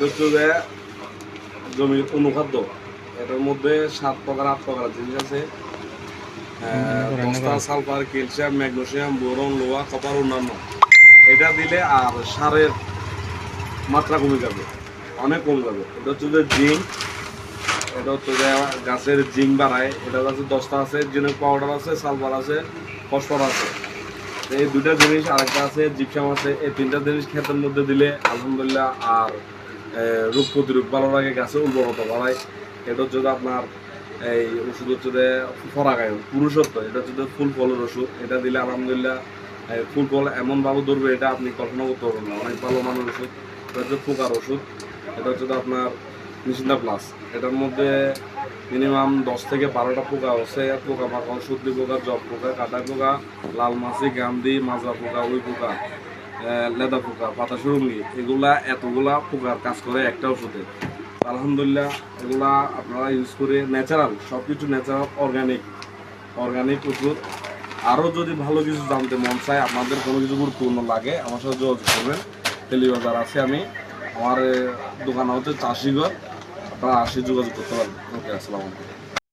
এটা হচ্ছে যে জমির অনুখাদ্য। এটার মধ্যে 7 প্রকার 8 প্রকার জিনিস আছে। দস্তা, সালফার, ক্যালসিয়াম, ম্যাগনেসিয়াম, বোরন, লোহা, কপার, অন্যান্য। এটা দিলে আর সারের মাত্রা কমে যাবে, অনেক কমে যাবে। এটা হচ্ছে যে জিঙ্ক, এটা হচ্ছে যে গাছের জিঙ্ক বাড়ায়। এটা হচ্ছে দস্তা আছে, জিঙ্ক পাউডার আছে, সালফার আছে, ফসফর আছে। এই দুইটা জিনিস, আরেকটা আছে জিপসাম আছে। এই তিনটা জিনিস ক্ষেতের মধ্যে দিলে আলহামদুলিল্লাহ আর রোগ প্রতিরোধ ভালো লাগে, গাছের উর্বরতা বাড়ায়। এটা হচ্ছে যে আপনার এই ওষুধ হচ্ছে যে পরাগায়ন, পুরুষত্ব। এটা হচ্ছে যে ফুল ফলের ওষুধ। এটা দিলে আলহামদুলিল্লাহ ফুল ফল এমনভাবে ধরবে, এটা আপনি কল্পনা করতে পারবেন না। অনেক ভালো মানের ওষুধ। এটা হচ্ছে পোকার ওষুধ। এটা হচ্ছে যে আপনার নিশিন্দা প্লাস। এটার মধ্যে মিনিমাম 10 থেকে 12টা পোকা আছে। পোকা মাকড়, সর্দি পোকা, জব পোকা, কাটা পোকা, লাল মাছি, গান্ধি, মাজা পোকা, ওই পোকা, লেদা পোকা, পাতা সুরঙ্গি, এগুলা এতগুলা পোকার কাজ করে একটা ওষুধে। আলহামদুলিল্লাহ এগুলা আপনারা ইউজ করে ন্যাচারাল, সব কিছু ন্যাচারাল, অর্গানিক ওষুধ। আরও যদি ভালো কিছু জানতে মন চায়, আপনাদের কোনো কিছু গুরুত্বপূর্ণ লাগে, আমার সাথে যোগাযোগ করবেন। টেলিবাজার আছে, আমি আমার দোকান হচ্ছে চাষিঘর, আপনারা আসে যোগাযোগ করতে পারবেন। ওকে, আসসালামু আলাইকুম।